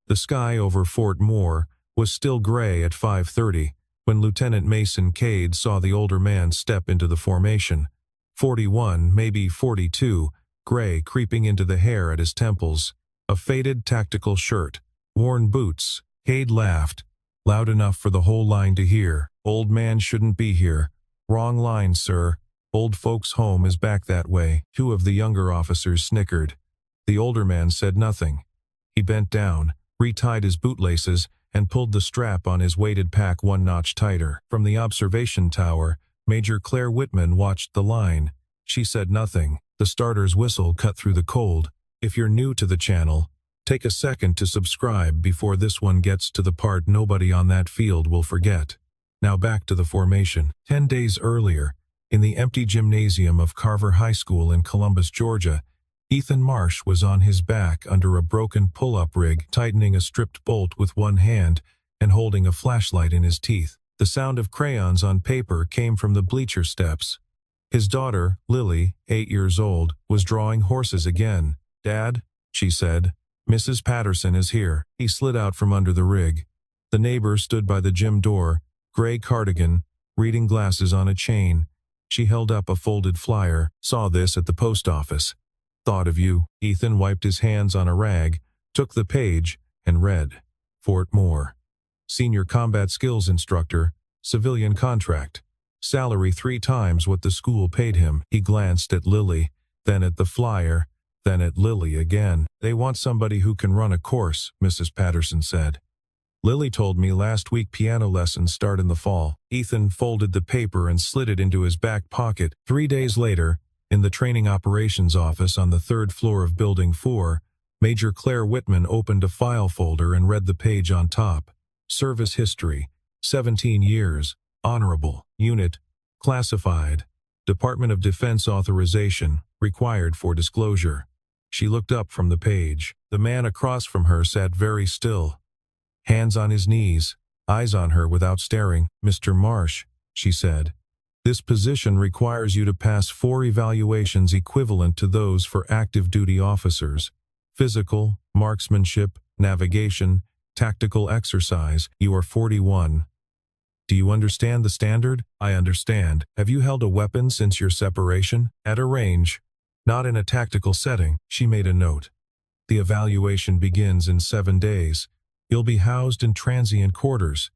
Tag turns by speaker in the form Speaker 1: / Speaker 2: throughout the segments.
Speaker 1: The sky over Fort Moore was still gray at 5:30 when Lieutenant Mason Cade saw the older man step into the formation. 41, maybe 42, gray creeping into the hair at his temples, a faded tactical shirt, worn boots. Cade laughed, loud enough for the whole line to hear. "Old man shouldn't be here. Wrong line, sir. Old folks' home is back that way." Two of the younger officers snickered. The older man said nothing. He bent down, retied his bootlaces, and pulled the strap on his weighted pack one notch tighter. From the observation tower, Major Claire Whitman watched the line. She said nothing. The starter's whistle cut through the cold. If you're new to the channel, take a second to subscribe before this one gets to the part nobody on that field will forget. Now back to the formation. 10 days earlier, in the empty gymnasium of Carver High School in Columbus, Georgia, Ethan Marsh was on his back under a broken pull-up rig, tightening a stripped bolt with one hand and holding a flashlight in his teeth. The sound of crayons on paper came from the bleacher steps. His daughter, Lily, 8 years old, was drawing horses again. "Dad," she said, "Mrs. Patterson is here." He slid out from under the rig. The neighbor stood by the gym door, gray cardigan, reading glasses on a chain. She held up a folded flyer. "Saw this at the post office. Thought of you." Ethan wiped his hands on a rag, took the page, and read. Fort Moore. Senior Combat Skills Instructor, civilian contract. Salary 3 times what the school paid him. He glanced at Lily, then at the flyer, then at Lily again. "They want somebody who can run a course," Mrs. Patterson said. "Lily told me last week piano lessons start in the fall." Ethan folded the paper and slid it into his back pocket. 3 days later, in the training operations office on the 3rd floor of Building 4, Major Claire Whitman opened a file folder and read the page on top. Service history, 17 years, honorable, unit, classified, Department of Defense authorization, required for disclosure. She looked up from the page. The man across from her sat very still, hands on his knees, eyes on her without staring. "Mr. Marsh," she said, "this position requires you to pass 4 evaluations equivalent to those for active duty officers. Physical, marksmanship, navigation, tactical exercise. You are 41. Do you understand the standard?" "I understand." "Have you held a weapon since your separation?" "At a range. Not in a tactical setting." She made a note. "The evaluation begins in 7 days. You'll be housed in transient quarters.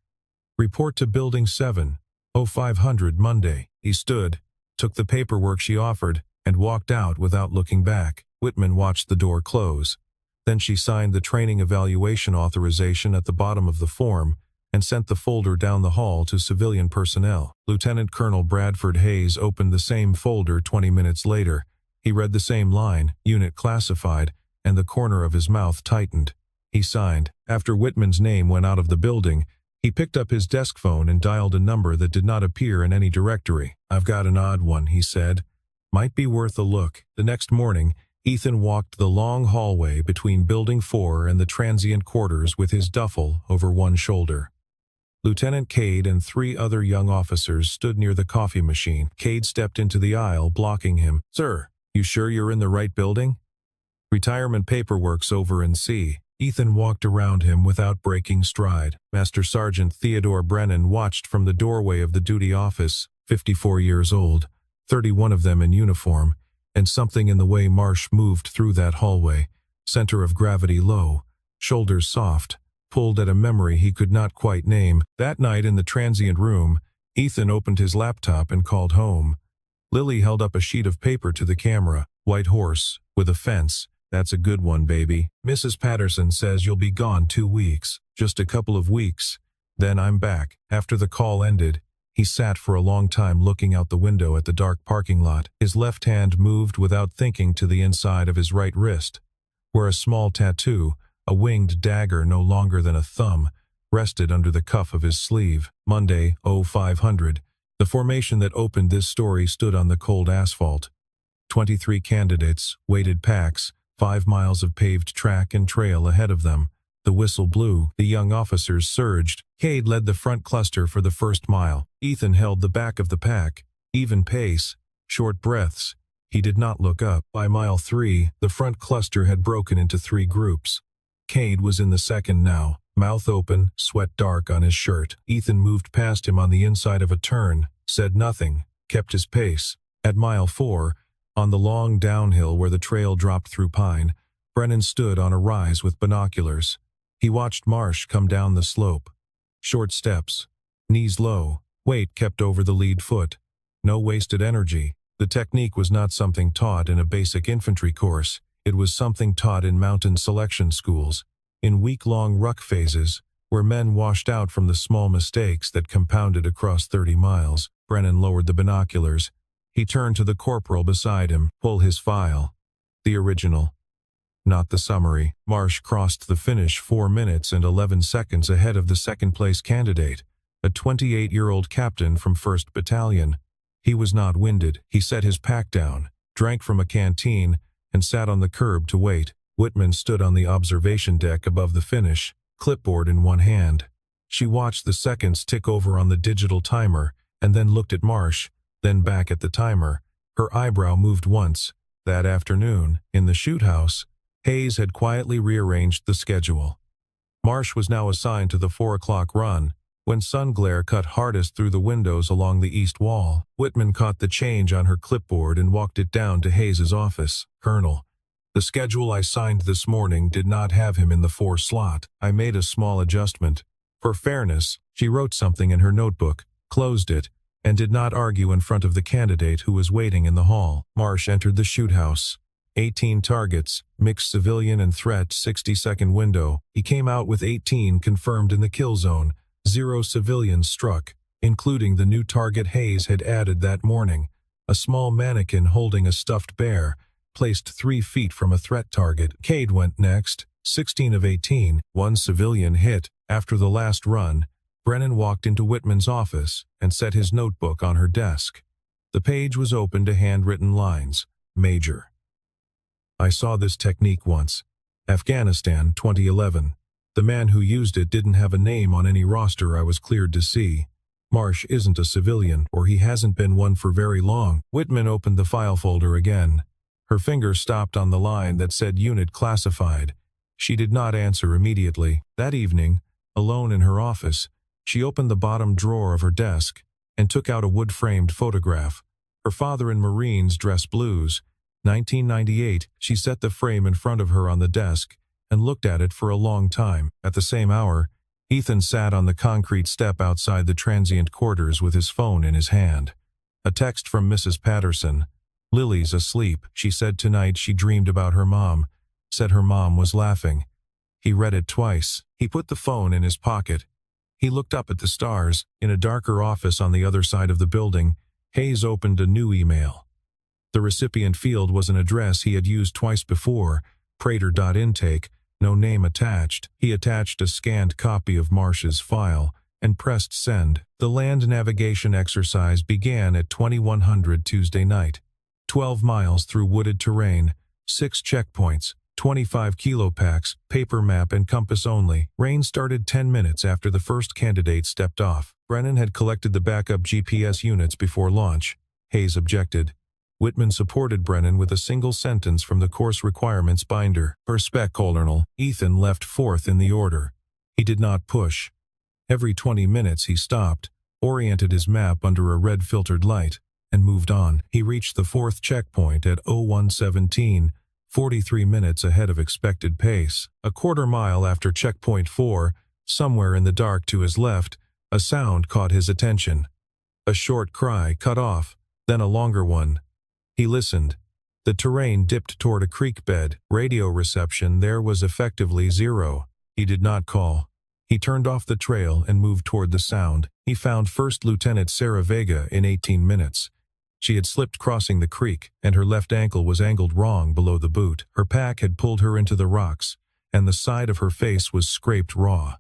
Speaker 1: Report to Building 7, 0500 Monday." He stood, took the paperwork she offered, and walked out without looking back. Whitman watched the door close. Then she signed the training evaluation authorization at the bottom of the form and sent the folder down the hall to civilian personnel. Lieutenant Colonel Bradford Hayes opened the same folder 20 minutes later. He read the same line, unit classified, and the corner of his mouth tightened. He signed. After Whitman's name went out of the building, he picked up his desk phone and dialed a number that did not appear in any directory. "I've got an odd one," he said. "Might be worth a look." The next morning, Ethan walked the long hallway between Building 4 and the transient quarters with his duffel over one shoulder. Lieutenant Cade and 3 other young officers stood near the coffee machine. Cade stepped into the aisle, blocking him. "Sir, you sure you're in the right building? Retirement paperwork's over in C." Ethan walked around him without breaking stride. Master Sergeant Theodore Brennan watched from the doorway of the duty office, 54 years old, 31 of them in uniform, and something in the way Marsh moved through that hallway, center of gravity low, shoulders soft, pulled at a memory he could not quite name. That night in the transient room, Ethan opened his laptop and called home. Lily held up a sheet of paper to the camera. "White horse, with a fence. That's a good one, baby. Mrs. Patterson says you'll be gone 2 weeks. Just a couple of weeks. Then I'm back." After the call ended, he sat for a long time looking out the window at the dark parking lot. His left hand moved without thinking to the inside of his right wrist, where a small tattoo, a winged dagger no longer than a thumb, rested under the cuff of his sleeve. Monday, 0500. The formation that opened this story stood on the cold asphalt. 23 candidates, weighted packs, 5 miles of paved track and trail ahead of them. The whistle blew. The young officers surged. Cade led the front cluster for the first mile. Ethan held the back of the pack. Even pace, short breaths. He did not look up. By mile 3, the front cluster had broken into 3 groups. Cade was in the second now, mouth open, sweat dark on his shirt. Ethan moved past him on the inside of a turn, said nothing, kept his pace. At mile 4, on the long downhill where the trail dropped through pine, Brennan stood on a rise with binoculars. He watched Marsh come down the slope. Short steps, knees low, weight kept over the lead foot. No wasted energy. The technique was not something taught in a basic infantry course. It was something taught in mountain selection schools, in week-long ruck phases, where men washed out from the small mistakes that compounded across 30 miles. Brennan lowered the binoculars. He turned to the corporal beside him. Pull his file. The original. Not the summary. Marsh crossed the finish 4 minutes and 11 seconds ahead of the second-place candidate, a 28-year-old captain from 1st Battalion. He was not winded. He set his pack down, drank from a canteen, and sat on the curb to wait. Whitman stood on the observation deck above the finish, clipboard in one hand. She watched the seconds tick over on the digital timer, and then looked at Marsh, then back at the timer. Her eyebrow moved once. That afternoon, in the shoot house, Hayes had quietly rearranged the schedule. Marsh was now assigned to the 4 o'clock run, when sun glare cut hardest through the windows along the east wall. Whitman caught the change on her clipboard and walked it down to Hayes's office. Colonel, the schedule I signed this morning did not have him in the 4 slot. I made a small adjustment. For fairness, she wrote something in her notebook, closed it, and did not argue in front of the candidate who was waiting in the hall. Marsh entered the shoot house. 18 targets, mixed civilian and threat, 60-second window. He came out with 18 confirmed in the kill zone. 0 civilians struck, including the new target Hayes had added that morning, a small mannequin holding a stuffed bear, placed 3 feet from a threat target. Cade went next, 16 of 18, 1 civilian hit. After the last run, Brennan walked into Whitman's office and set his notebook on her desk. The page was open to handwritten lines. Major. I saw this technique once. Afghanistan, 2011. The man who used it didn't have a name on any roster I was cleared to see. Marsh isn't a civilian, or he hasn't been one for very long. Whitman opened the file folder again. Her finger stopped on the line that said Unit Classified. She did not answer immediately. That evening, alone in her office, she opened the bottom drawer of her desk and took out a wood-framed photograph. Her father in Marines dress blues. 1998. She set the frame in front of her on the desk and looked at it for a long time. At the same hour, Ethan sat on the concrete step outside the transient quarters with his phone in his hand. A text from Mrs. Patterson. Lily's asleep. She said tonight she dreamed about her mom. Said her mom was laughing. He read it twice. He put the phone in his pocket. He looked up at the stars. In a darker office on the other side of the building, Hayes opened a new email. The recipient field was an address he had used twice before, Prater.intake, no name attached. He attached a scanned copy of Marsh's file and pressed send. The land navigation exercise began at 2100 Tuesday night. 12 miles through wooded terrain, 6 checkpoints, 25 kilopacks, paper map and compass only. Rain started 10 minutes after the first candidate stepped off. Brennan had collected the backup GPS units before launch. Hayes objected. Whitman supported Brennan with a single sentence from the course requirements binder. Per spec colonel, Ethan left 4th in the order. He did not push. Every 20 minutes he stopped, oriented his map under a red filtered light, and moved on. He reached the 4th checkpoint at 01:17, 43 minutes ahead of expected pace. A quarter mile after checkpoint 4, somewhere in the dark to his left, a sound caught his attention. A short cry cut off, then a longer one. He listened. The terrain dipped toward a creek bed. Radio reception there was effectively 0. He did not call. He turned off the trail and moved toward the sound. He found First Lieutenant Sarah Vega in 18 minutes. She had slipped crossing the creek, and her left ankle was angled wrong below the boot. Her pack had pulled her into the rocks, and the side of her face was scraped raw.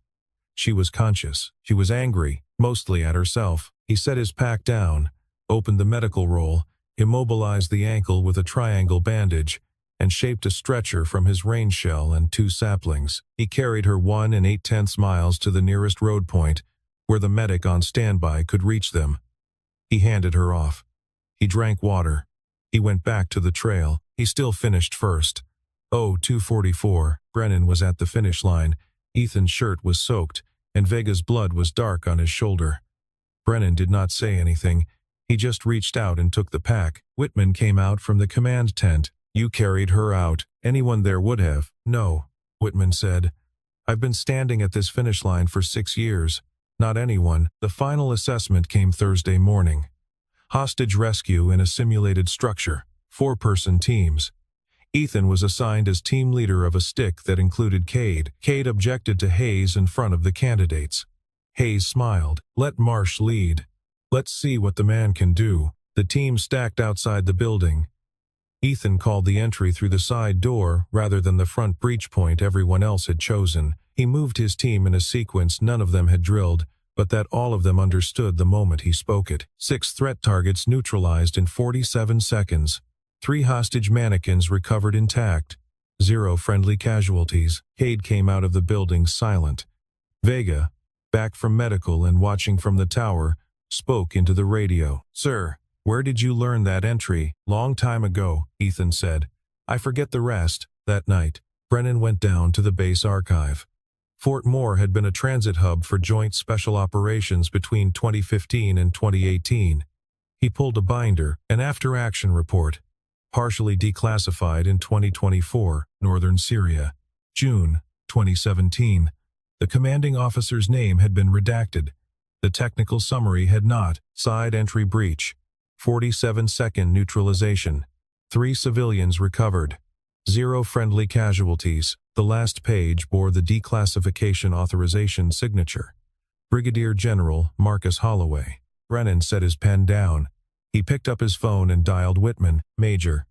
Speaker 1: She was conscious. She was angry, mostly at herself. He set his pack down, opened the medical roll, immobilized the ankle with a triangle bandage, and shaped a stretcher from his rain shell and 2 saplings. He carried her 1 8/10 miles to the nearest road point, where the medic on standby could reach them. He handed her off. He drank water. He went back to the trail. He still finished first. Oh, 2:44. Brennan was at the finish line. Ethan's shirt was soaked, and Vega's blood was dark on his shoulder. Brennan did not say anything. He just reached out and took the pack. Whitman came out from the command tent. You carried her out. Anyone there would have. No, Whitman said. I've been standing at this finish line for 6 years. Not anyone. The final assessment came Thursday morning. Hostage rescue in a simulated structure. 4-person teams. Ethan was assigned as team leader of a stick that included Cade. Cade objected to Hayes in front of the candidates. Hayes smiled. Let Marsh lead. Let's see what the man can do. The team stacked outside the building. Ethan called the entry through the side door rather than the front breach point everyone else had chosen. He moved his team in a sequence none of them had drilled, but that all of them understood the moment he spoke it. 6 threat targets neutralized in 47 seconds. 3 hostage mannequins recovered intact. 0 friendly casualties. Cade came out of the building silent. Vega, back from medical and watching from the tower, spoke into the radio. Sir, where did you learn that entry? Long time ago, Ethan said. I forget the rest. That night, Brennan went down to the base archive. Fort Moore had been a transit hub for joint special operations between 2015 and 2018. He pulled a binder, an after-action report, partially declassified in 2024, Northern Syria. June 2017. The commanding officer's name had been redacted. The technical summary had not. Side entry breach. 47-second neutralization. 3 civilians recovered. 0 friendly casualties. The last page bore the declassification authorization signature. Brigadier General Marcus Holloway. Brennan set his pen down. He picked up his phone and dialed Whitman. Major.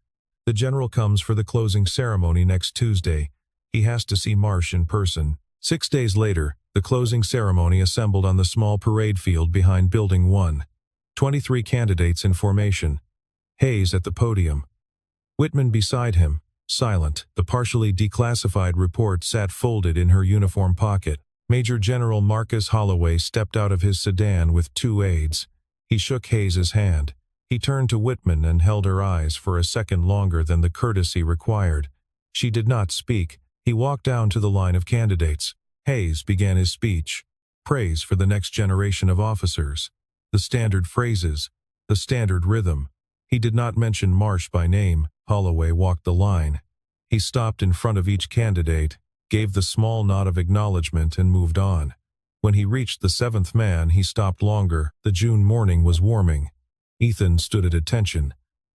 Speaker 1: The general comes for the closing ceremony next Tuesday. He has to see Marsh in person. 6 days later, the closing ceremony assembled on the small parade field behind Building 1. 23 candidates in formation. Hayes at the podium. Whitman beside him, silent. The partially declassified report sat folded in her uniform pocket. Major General Marcus Holloway stepped out of his sedan with 2 aides. He shook Hayes's hand. He turned to Whitman and held her eyes for a second longer than the courtesy required. She did not speak. He walked down to the line of candidates. Hayes began his speech. Praise for the next generation of officers. The standard phrases. The standard rhythm. He did not mention Marsh by name. Holloway walked the line. He stopped in front of each candidate, gave the small nod of acknowledgement and moved on. When he reached the 7th man, he stopped longer. The June morning was warming. Ethan stood at attention.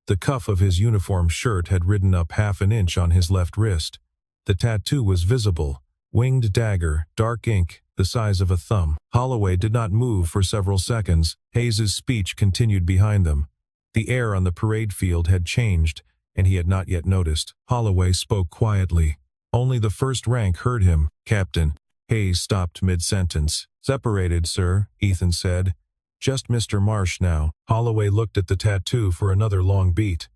Speaker 1: The cuff of his uniform shirt had ridden up half an inch on his left wrist. The tattoo was visible. Winged dagger, dark ink, the size of a thumb. Holloway did not move for several seconds. Hayes's speech continued behind them. The air on the parade field had changed, and he had not yet noticed. Holloway spoke quietly. Only the first rank heard him. Captain. Hayes stopped mid-sentence. Separated, sir, Ethan said. Just Mr. Marsh now. Holloway looked at the tattoo for another long beat.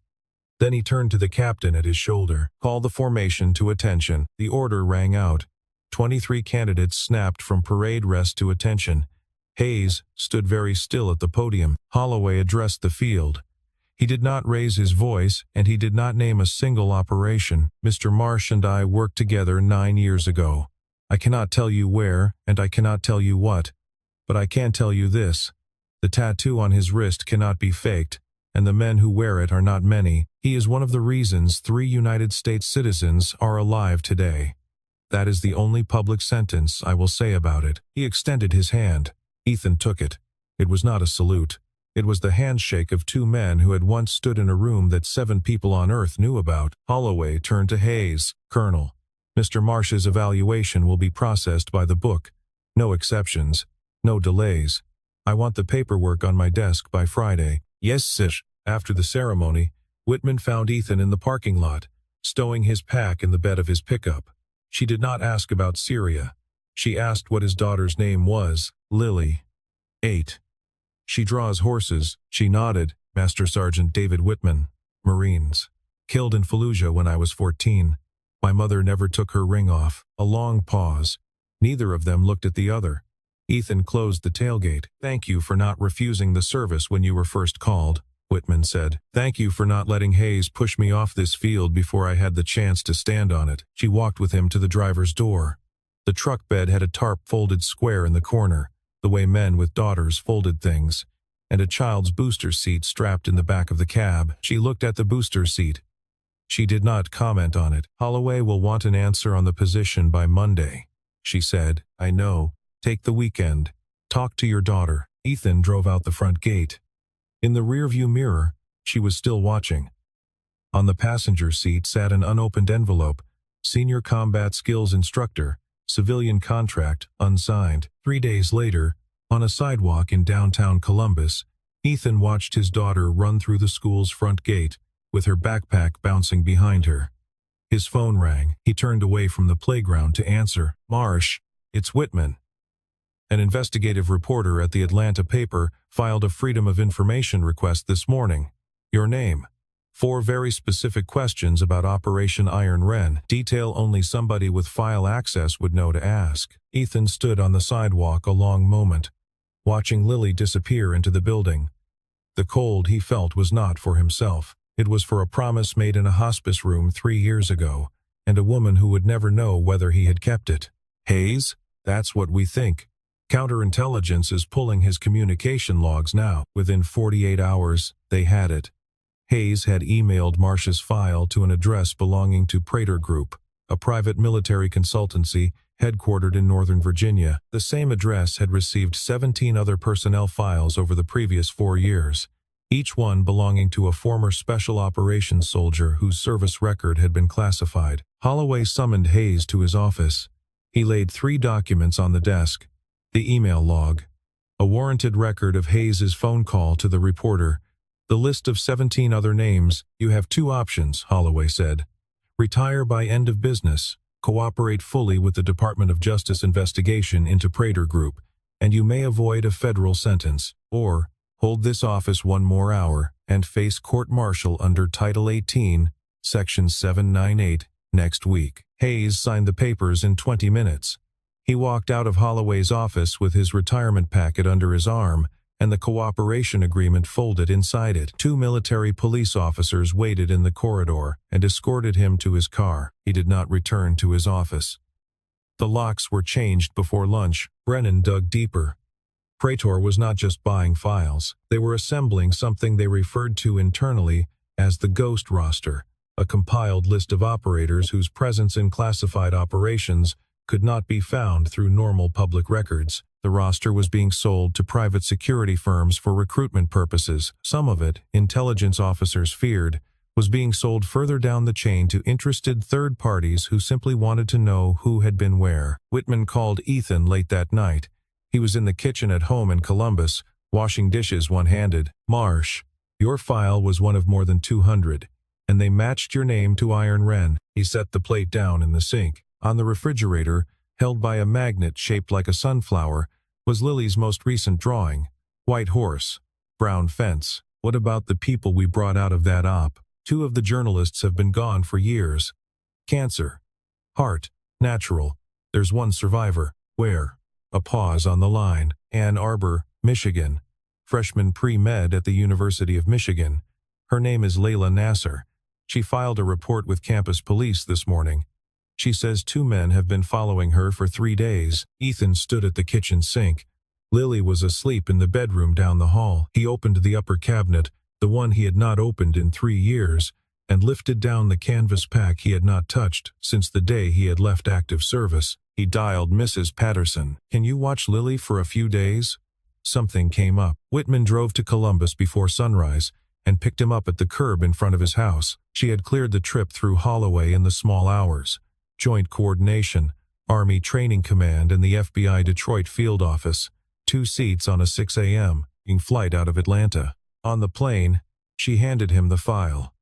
Speaker 1: Then he turned to the captain at his shoulder. Call the formation to attention. The order rang out. 23 candidates snapped from parade rest to attention. Hayes stood very still at the podium. Holloway addressed the field. He did not raise his voice, and he did not name a single operation. Mr. Marsh and I worked together 9 years ago. I cannot tell you where, and I cannot tell you what. But I can tell you this. The tattoo on his wrist cannot be faked, and the men who wear it are not many. He is one of the reasons 3 United States citizens are alive today. That is the only public sentence I will say about it. He extended his hand. Ethan took it. It was not a salute. It was the handshake of 2 men who had once stood in a room that 7 people on Earth knew about. Holloway turned to Hayes. Colonel, Mr. Marsh's evaluation will be processed by the book. No exceptions. No delays. I want the paperwork on my desk by Friday. Yes, sir. After the ceremony, Whitman found Ethan in the parking lot, stowing his pack in the bed of his pickup. She did not ask about Syria. She asked what his daughter's name was. Lily. 8. She draws horses. She nodded. Master Sergeant David Whitman, Marines. Killed in Fallujah when I was 14. My mother never took her ring off. A long pause. Neither of them looked at the other. Ethan closed the tailgate. Thank you for not refusing the service when you were first called. Whitman said. "Thank you for not letting Hayes push me off this field before I had the chance to stand on it." She walked with him to the driver's door. The truck bed had a tarp folded square in the corner, the way men with daughters folded things, and a child's booster seat strapped in the back of the cab. She looked at the booster seat. She did not comment on it. "Holloway will want an answer on the position by Monday," she said. "I know. Take the weekend. Talk to your daughter." Ethan drove out the front gate. In the rearview mirror, she was still watching. On the passenger seat sat an unopened envelope. Senior Combat Skills Instructor, civilian contract, unsigned. 3 days later, on a sidewalk in downtown Columbus, Ethan watched his daughter run through the school's front gate, with her backpack bouncing behind her. His phone rang. He turned away from the playground to answer. "Marsh, it's Whitman." An investigative reporter at the Atlanta paper filed a Freedom of Information request this morning. "Your name?" 4 very specific questions about Operation Iron Wren, detail only somebody with file access would know to ask. Ethan stood on the sidewalk a long moment, watching Lily disappear into the building. The cold he felt was not for himself. It was for a promise made in a hospice room 3 years ago, and a woman who would never know whether he had kept it. "Hayes? That's what we think. Counterintelligence is pulling his communication logs now." Within 48 hours, they had it. Hayes had emailed Marsh's file to an address belonging to Prater Group, a private military consultancy headquartered in Northern Virginia. The same address had received 17 other personnel files over the previous 4 years, each one belonging to a former special operations soldier whose service record had been classified. Holloway summoned Hayes to his office. He laid 3 documents on the desk: the email log, a warranted record of Hayes's phone call to the reporter, the list of 17 other names. "You have 2 options," Holloway said. "Retire by end of business, cooperate fully with the Department of Justice investigation into Prater Group, and you may avoid a federal sentence, or hold this office 1 more hour and face court-martial under Title 18, Section 798, next week." Hayes signed the papers in 20 minutes. He walked out of Holloway's office with his retirement packet under his arm and the cooperation agreement folded inside it. 2 military police officers waited in the corridor and escorted him to his car. He did not return to his office. The locks were changed before lunch. Brennan dug deeper. Prater was not just buying files. They were assembling something they referred to internally as the Ghost Roster, a compiled list of operators whose presence in classified operations could not be found through normal public records. The roster was being sold to private security firms for recruitment purposes. Some of it, intelligence officers feared, was being sold further down the chain to interested third parties who simply wanted to know who had been where. Whitman called Ethan late that night. He was in the kitchen at home in Columbus, washing dishes one-handed. "Marsh, your file was one of more than 200, and they matched your name to Iron Wren." He set the plate down in the sink. On the refrigerator, held by a magnet shaped like a sunflower, was Lily's most recent drawing. White horse, brown fence. "What about the people we brought out of that op? 2 of the journalists have been gone for years. Cancer. Heart. Natural. There's 1 survivor." "Where?" A pause on the line. "Ann Arbor, Michigan. Freshman pre-med at the University of Michigan. Her name is Layla Nasser. She filed a report with campus police this morning. She says 2 men have been following her for 3 days." Ethan stood at the kitchen sink. Lily was asleep in the bedroom down the hall. He opened the upper cabinet, the one he had not opened in 3 years, and lifted down the canvas pack he had not touched since the day he had left active service. He dialed Mrs. Patterson. "Can you watch Lily for a few days?" Something came up. Whitman drove to Columbus before sunrise and picked him up at the curb in front of his house. She had cleared the trip through Holloway in the small hours. Joint Coordination, Army Training Command and the FBI Detroit Field Office. 2 seats on a 6 a.m. flight out of Atlanta. On the plane, she handed him the file.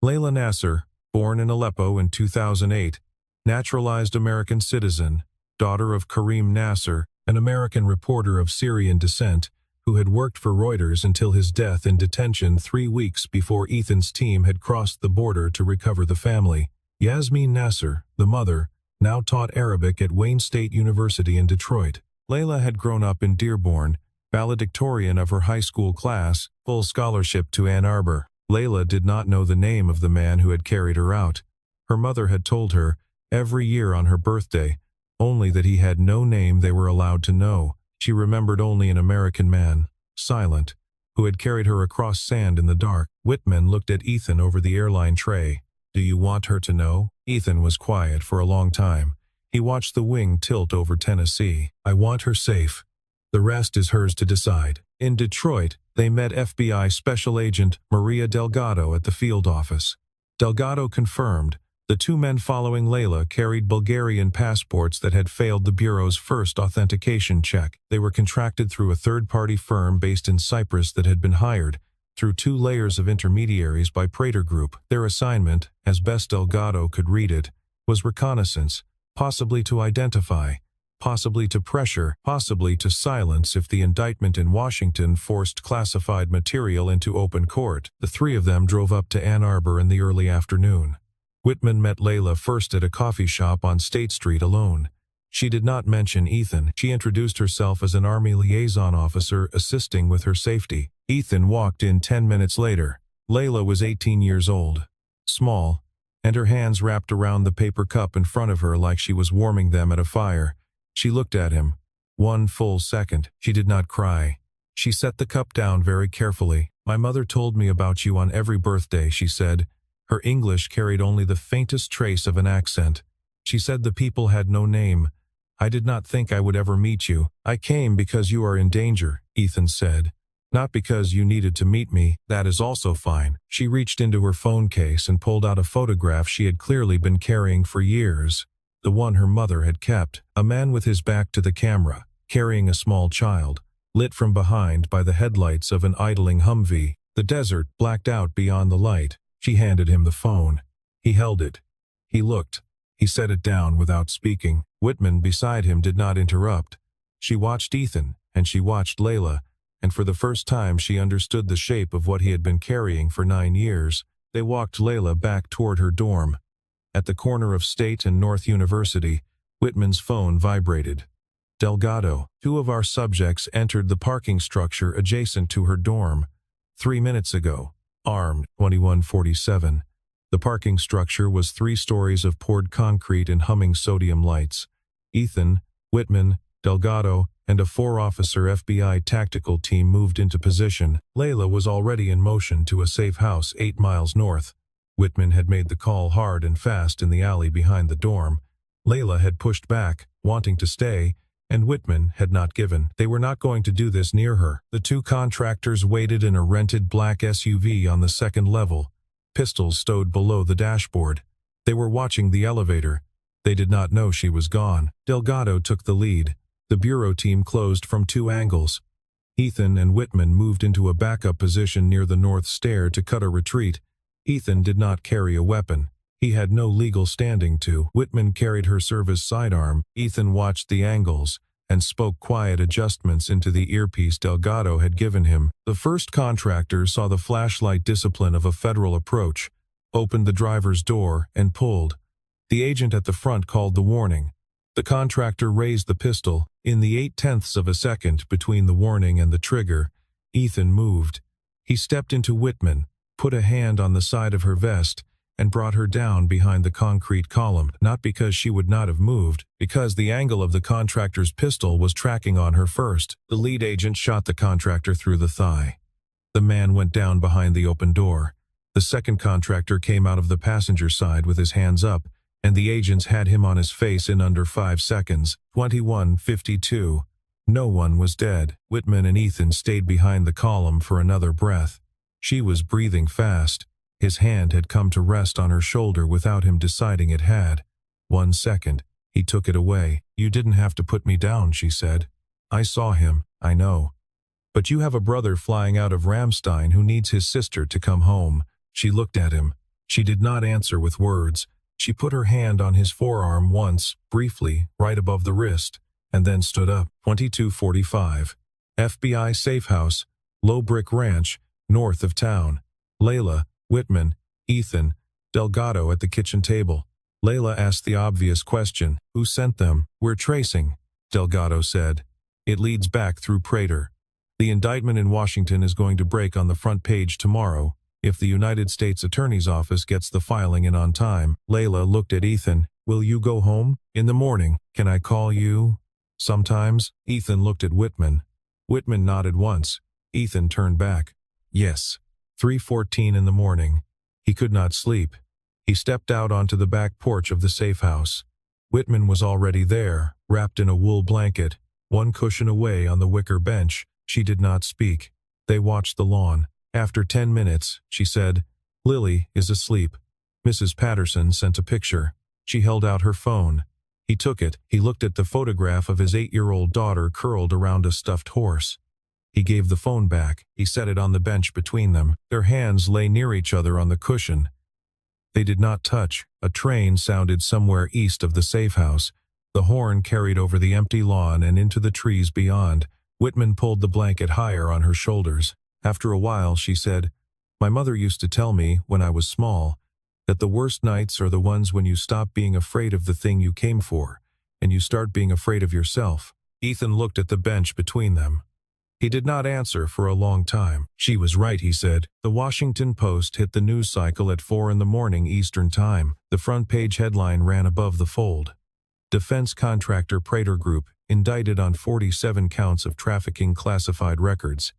Speaker 1: Layla Nasser, born in Aleppo in 2008, naturalized American citizen, daughter of Karim Nasser, an American reporter of Syrian descent, who had worked for Reuters until his death in detention 3 weeks before Ethan's team had crossed the border to recover the family. Yasmin Nasser, the mother, now taught Arabic at Wayne State University in Detroit. Layla had grown up in Dearborn valedictorian of her high school class, full scholarship to Ann Arbor. Layla did not know the name of the man who had carried her out. Her mother had told her, every year on her birthday, only that he had no name they were allowed to know. She remembered only an American man, silent, who had carried her across sand in the dark. Whitman looked at Ethan over the airline tray. Do you want her to know? Ethan was quiet for a long time. He watched the wing tilt over Tennessee. I want her safe. The rest is hers to decide. In Detroit, they met FBI Special Agent Maria Delgado at the field office. Delgado confirmed the two men following Layla carried Bulgarian passports that had failed the Bureau's first authentication check. They were contracted through a third-party firm based in Cyprus that had been hired through 2 layers of intermediaries by Prater Group. Their assignment, as best Delgado could read it, was reconnaissance, possibly to identify, possibly to pressure, possibly to silence if the indictment in Washington forced classified material into open court. The 3 of them drove up to Ann Arbor in the early afternoon. Whitman met Layla first at a coffee shop on State Street alone. She did not mention Ethan. She introduced herself as an Army liaison officer assisting with her safety. Ethan walked in 10 minutes later. Layla was 18 years old, small, and her hands wrapped around the paper cup in front of her like she was warming them at a fire. She looked at him. 1 full second. She did not cry. She set the cup down very carefully. My mother told me about you on every birthday, she said. Her English carried only the faintest trace of an accent. She said the people had no name. I did not think I would ever meet you. I came because you are in danger, Ethan said. Not because you needed to meet me. That is also fine. She reached into her phone case and pulled out a photograph she had clearly been carrying for years. The one her mother had kept. A man with his back to the camera, carrying a small child, lit from behind by the headlights of an idling Humvee. The desert blacked out beyond the light. She handed him the phone. He held it. He looked. He set it down without speaking. Whitman beside him did not interrupt. She watched Ethan, and she watched Layla, and for the first time she understood the shape of what he had been carrying for 9 years. They walked Layla back toward her dorm. At the corner of State and North University, Whitman's phone vibrated. Delgado, 2 of our subjects entered the parking structure adjacent to her dorm 3 minutes ago. Armed, 2147. The parking structure was 3 stories of poured concrete and humming sodium lights. Ethan, Whitman, Delgado, and a 4-officer FBI tactical team moved into position. Layla was already in motion to a safe house 8 miles north. Whitman had made the call hard and fast in the alley behind the dorm. Layla had pushed back, wanting to stay, and Whitman had not given. They were not going to do this near her. The 2 contractors waited in a rented black SUV on the 2nd level, pistols stowed below the dashboard. They were watching the elevator. They did not know she was gone. Delgado took the lead. The bureau team closed from 2 angles. Ethan and Whitman moved into a backup position near the north stair to cut a retreat. Ethan did not carry a weapon. He had no legal standing to. Whitman carried her service sidearm. Ethan watched the angles and spoke quiet adjustments into the earpiece Delgado had given him. The first contractor saw the flashlight discipline of a federal approach, opened the driver's door, and pulled. The agent at the front called the warning. The contractor raised the pistol. In the 0.8 of a second between the warning and the trigger, Ethan moved. He stepped into Whitman, put a hand on the side of her vest, and brought her down behind the concrete column, not because she would not have moved, because the angle of the contractor's pistol was tracking on her first. The lead agent shot the contractor through the thigh. The man went down behind the open door. The second contractor came out of the passenger side with his hands up, and the agents had him on his face in under 5 seconds. 21:52. No one was dead. Whitman and Ethan stayed behind the column for another breath. She was breathing fast. His hand had come to rest on her shoulder without him deciding it had. 1 second. He took it away. You didn't have to put me down, she said. I saw him, I know. But you have a brother flying out of Ramstein who needs his sister to come home. She looked at him. She did not answer with words. She put her hand on his forearm once, briefly, right above the wrist, and then stood up. 22:45. FBI Safe House, Low Brick Ranch, north of town. Layla, Whitman, Ethan, Delgado at the kitchen table. Layla asked the obvious question. Who sent them? We're tracing, Delgado said. It leads back through Prater. The indictment in Washington is going to break on the front page tomorrow, if the United States Attorney's Office gets the filing in on time. Layla looked at Ethan. Will you go home? In the morning. Can I call you? Sometimes. Ethan looked at Whitman. Whitman nodded once. Ethan turned back. Yes. 3:14 in the morning. He could not sleep. He stepped out onto the back porch of the safe house. Whitman was already there, wrapped in a wool blanket, one cushion away on the wicker bench. She did not speak. They watched the lawn. After 10 minutes, she said, "Lily is asleep." Mrs. Patterson sent a picture. She held out her phone. He took it. He looked at the photograph of his 8-year-old daughter curled around a stuffed horse. He gave the phone back. He set it on the bench between them. Their hands lay near each other on the cushion. They did not touch. A train sounded somewhere east of the safe house. The horn carried over the empty lawn and into the trees beyond. Whitman pulled the blanket higher on her shoulders. After a while, she said, "My mother used to tell me, when I was small, that the worst nights are the ones when you stop being afraid of the thing you came for, and you start being afraid of yourself." Ethan looked at the bench between them. He did not answer for a long time. She was right, he said. The Washington Post hit the news cycle at 4 in the morning Eastern Time. The front page headline ran above the fold. Defense contractor Prater Group indicted on 47 counts of trafficking classified records.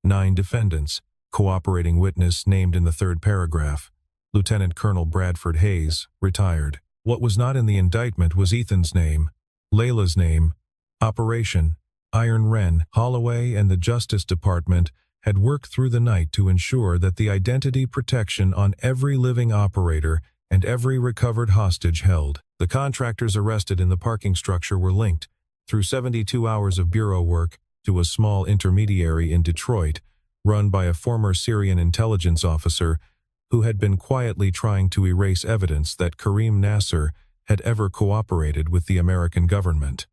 Speaker 1: 9 defendants. Cooperating witness named in the third paragraph. Lieutenant Colonel Bradford Hayes, retired. What was not in the indictment was Ethan's name, Layla's name. Operation Iron Wren. Holloway and the Justice Department had worked through the night to ensure that the identity protection on every living operator and every recovered hostage held. The contractors arrested in the parking structure were linked, through 72 hours of bureau work, to a small intermediary in Detroit, run by a former Syrian intelligence officer who had been quietly trying to erase evidence that Karim Nasser had ever cooperated with the American government.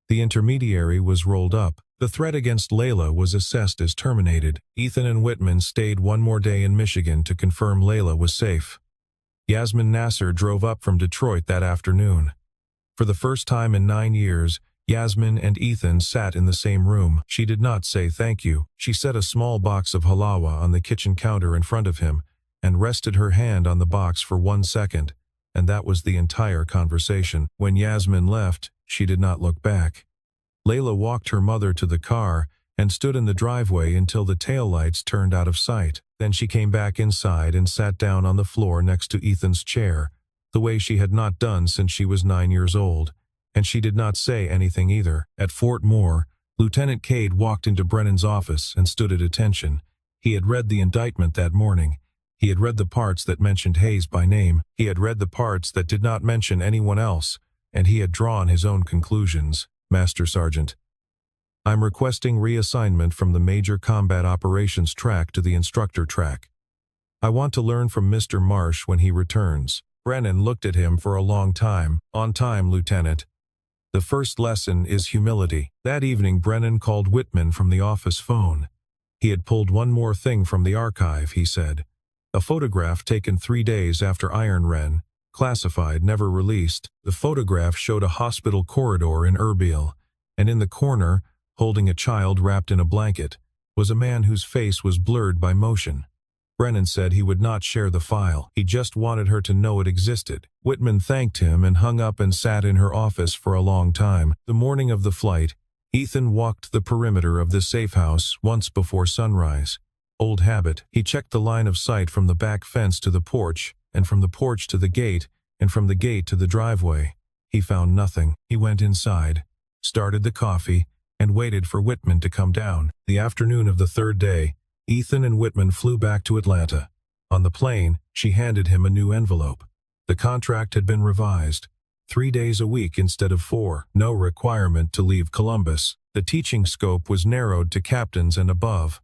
Speaker 1: The intermediary was rolled up. The threat against Layla was assessed as terminated. Ethan and Whitman stayed one more day in Michigan to confirm Layla was safe. Yasmin Nasser drove up from Detroit that afternoon. For the first time in 9 years, Yasmin and Ethan sat in the same room. She did not say thank you. She set a small box of halawa on the kitchen counter in front of him and rested her hand on the box for 1 second, and that was the entire conversation. When Yasmin left, she did not look back. Layla walked her mother to the car and stood in the driveway until the taillights turned out of sight. Then she came back inside and sat down on the floor next to Ethan's chair, the way she had not done since she was 9 years old, and she did not say anything either. At Fort Moore, Lieutenant Cade walked into Brennan's office and stood at attention. He had read the indictment that morning. He had read the parts that mentioned Hayes by name. He had read the parts that did not mention anyone else, and he had drawn his own conclusions. "Master Sergeant, I'm requesting reassignment from the Major Combat Operations track to the instructor track. I want to learn from Mr. Marsh when he returns." Brennan looked at him for a long time. "On time, Lieutenant. The first lesson is humility." That evening Brennan called Whitman from the office phone. He had pulled one more thing from the archive, he said. A photograph taken 3 days after Iron Wren, classified, never released. The photograph showed a hospital corridor in Erbil, and in the corner, holding a child wrapped in a blanket, was a man whose face was blurred by motion. Brennan said he would not share the file. He just wanted her to know it existed. Whitman thanked him and hung up and sat in her office for a long time. The morning of the flight, Ethan walked the perimeter of the safe house once before sunrise. Old habit, he checked the line of sight from the back fence to the porch, and from the porch to the gate, and from the gate to the driveway. He found nothing. He went inside, started the coffee, and waited for Whitman to come down. The afternoon of the third day, Ethan and Whitman flew back to Atlanta. On the plane, she handed him a new envelope. The contract had been revised. 3 days a week instead of 4. No requirement to leave Columbus. The teaching scope was narrowed to captains and above.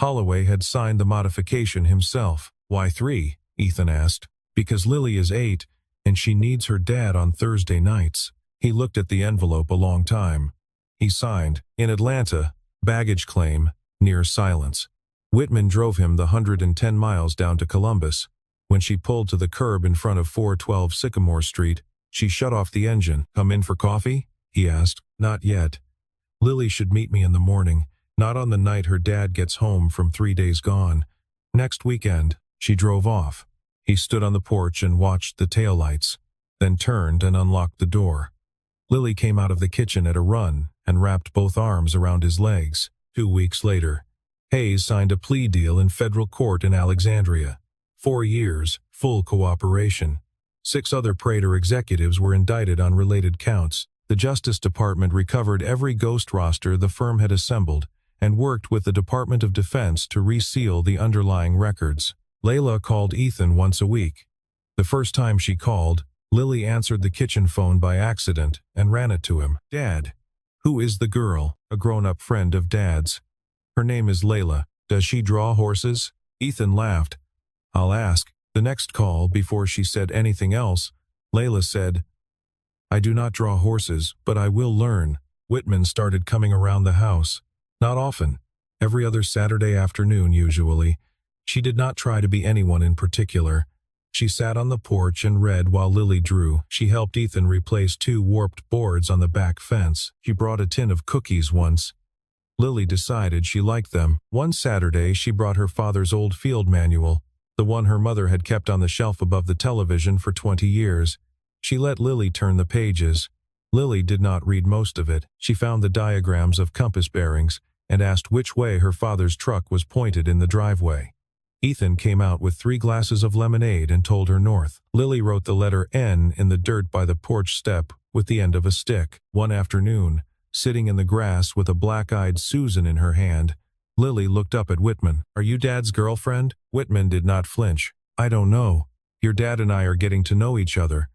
Speaker 1: Holloway had signed the modification himself. "Why 3? Ethan asked. "Because Lily is 8, and she needs her dad on Thursday nights." He looked at the envelope a long time. He signed, "In Atlanta, baggage claim, near silence." Whitman drove him the 110 miles down to Columbus. When she pulled to the curb in front of 412 Sycamore Street, she shut off the engine. "Come in for coffee?" he asked. "Not yet. Lily should meet me in the morning, Not on the night her dad gets home from 3 days gone. Next weekend, she drove off. He stood on the porch and watched the taillights, then turned and unlocked the door. Lily came out of the kitchen at a run and wrapped both arms around his legs. 2 weeks later, Hayes signed a plea deal in federal court in Alexandria. 4 years, full cooperation. 6 other Prater executives were indicted on related counts. The Justice Department recovered every ghost roster the firm had assembled and worked with the Department of Defense to reseal the underlying records. Layla called Ethan once a week. The first time she called, Lily answered the kitchen phone by accident and ran it to him. "Dad." "Who is the girl?" "A grown-up friend of Dad's. Her name is Layla. Does she draw horses?" Ethan laughed. "I'll ask." The next call, before she said anything else, Layla said, "I do not draw horses, but I will learn." Whitman started coming around the house. Not often. Every other Saturday afternoon, usually. She did not try to be anyone in particular. She sat on the porch and read while Lily drew. She helped Ethan replace 2 warped boards on the back fence. She brought a tin of cookies once. Lily decided she liked them. One Saturday, she brought her father's old field manual, the one her mother had kept on the shelf above the television for 20 years. She let Lily turn the pages. Lily did not read most of it. She found the diagrams of compass bearings and asked which way her father's truck was pointed in the driveway. Ethan came out with 3 glasses of lemonade and told her north. Lily wrote the letter N in the dirt by the porch step with the end of a stick. One afternoon, sitting in the grass with a black-eyed Susan in her hand, Lily looked up at Whitman. "Are you Dad's girlfriend?" Whitman did not flinch. "I don't know. Your dad and I are getting to know each other.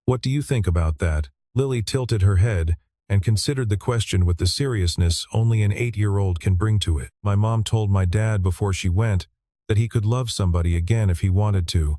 Speaker 1: What do you think about that?" Lily tilted her head and considered the question with the seriousness only an 8-year-old can bring to it. "My mom told my dad before she went that he could love somebody again if he wanted to.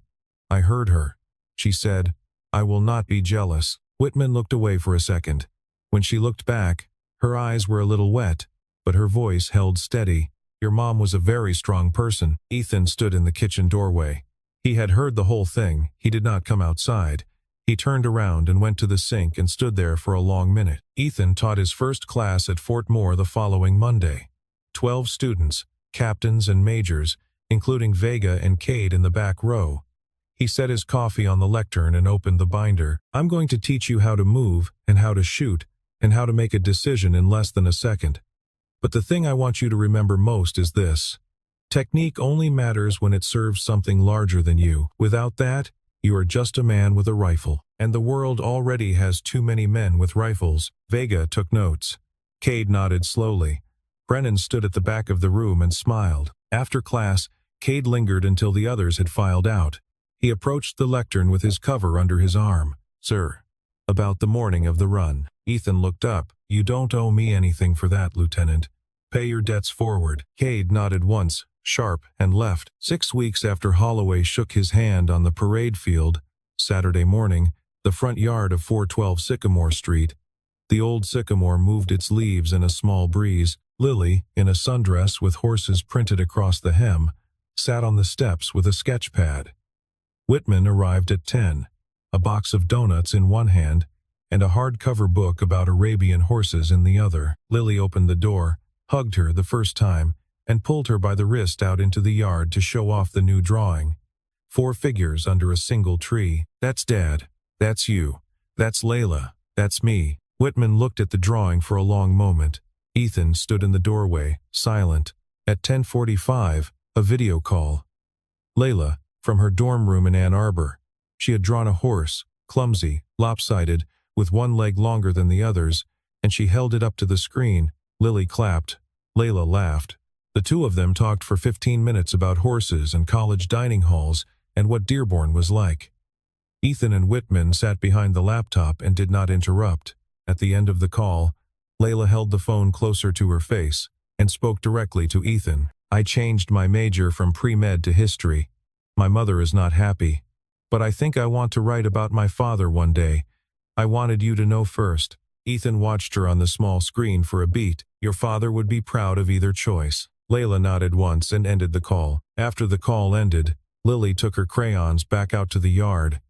Speaker 1: I heard her. She said, 'I will not be jealous.'" Whitman looked away for a second. When she looked back, her eyes were a little wet, but her voice held steady. "Your mom was a very strong person." Ethan stood in the kitchen doorway. He had heard the whole thing. He did not come outside. He turned around and went to the sink and stood there for a long minute. Ethan taught his first class at Fort Moore the following Monday. 12 students, captains and majors, including Vega and Cade in the back row. He set his coffee on the lectern and opened the binder. "I'm going to teach you how to move and how to shoot and how to make a decision in less than a second. But the thing I want you to remember most is this. Technique only matters when it serves something larger than you. Without that, you are just a man with a rifle. And the world already has too many men with rifles." Vega took notes. Cade nodded slowly. Brennan stood at the back of the room and smiled. After class, Cade lingered until the others had filed out. He approached the lectern with his cover under his arm. "Sir." "About the morning of the run." Ethan looked up. "You don't owe me anything for that, Lieutenant. Pay your debts forward." Cade nodded once, sharp, and left. 6 weeks after Holloway shook his hand on the parade field, Saturday morning, the front yard of 412 Sycamore Street, the old sycamore moved its leaves in a small breeze. Lily, in a sundress with horses printed across the hem, sat on the steps with a sketch pad. Whitman arrived at 10, a box of donuts in one hand and a hardcover book about Arabian horses in the other. Lily opened the door, hugged her the first time, and pulled her by the wrist out into the yard to show off the new drawing. 4 figures under a single tree. "That's Dad. That's you. That's Layla. That's me." Whitman looked at the drawing for a long moment. Ethan stood in the doorway, silent. At 10:45, a video call. Layla, from her dorm room in Ann Arbor. She had drawn a horse, clumsy, lopsided, with one leg longer than the others, and she held it up to the screen. Lily clapped. Layla laughed. The two of them talked for 15 minutes about horses and college dining halls and what Dearborn was like. Ethan and Whitman sat behind the laptop and did not interrupt. At the end of the call, Layla held the phone closer to her face and spoke directly to Ethan. "I changed my major from pre-med to history. My mother is not happy. But I think I want to write about my father one day. I wanted you to know first." Ethan watched her on the small screen for a beat. "Your father would be proud of either choice." Layla nodded once and ended the call. After the call ended, Lily took her crayons back out to the yard.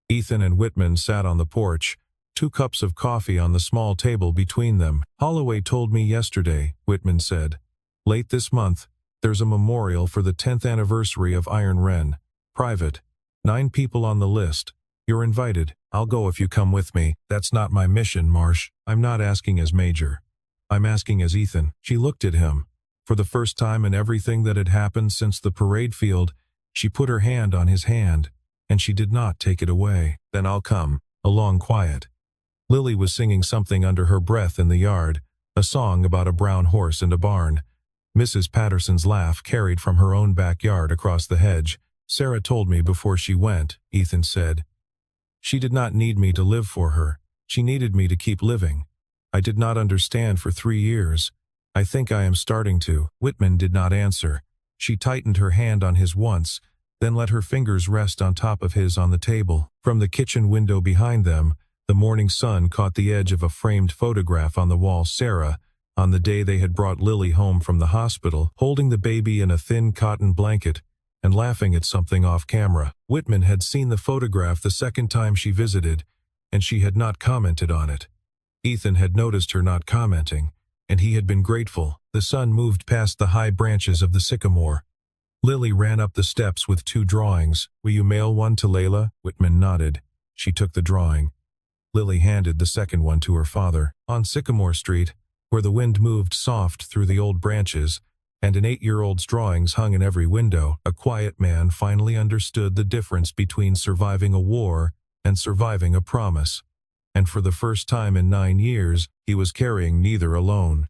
Speaker 1: Ethan and Whitman sat on the porch, 2 cups of coffee on the small table between them. "Holloway told me yesterday," Whitman said, Late this month, there's a memorial for the 10th anniversary of Iron Ren. Private. 9 people on the list. You're invited. I'll go if you come with me. That's not my mission, Marsh. I'm not asking as Major. I'm asking as Ethan. She looked at him. For the first time in everything that had happened since the parade field, she put her hand on his hand, and she did not take it away. Then I'll come. Along quiet. Lily was singing something under her breath in the yard, a song about a brown horse and a barn. Mrs. Patterson's laugh carried from her own backyard across the hedge. Sarah told me before she went, Ethan said. She did not need me to live for her. She needed me to keep living. I did not understand for 3 years. I think I am starting to. Whitman did not answer. She tightened her hand on his once, then let her fingers rest on top of his on the table. From the kitchen window behind them, the morning sun caught the edge of a framed photograph on the wall. Sarah, on the day they had brought Lily home from the hospital, holding the baby in a thin cotton blanket and laughing at something off camera. Whitman had seen the photograph the second time she visited, and she had not commented on it. Ethan had noticed her not commenting, and he had been grateful. The sun moved past the high branches of the sycamore. Lily ran up the steps with 2 drawings. Will you mail one to Layla? Whitman nodded. She took the drawing. Lily handed the second one to her father. On Sycamore Street, where the wind moved soft through the old branches, and an 8-year-old's drawings hung in every window, a quiet man finally understood the difference between surviving a war and surviving a promise. And for the first time in 9 years, he was carrying neither alone.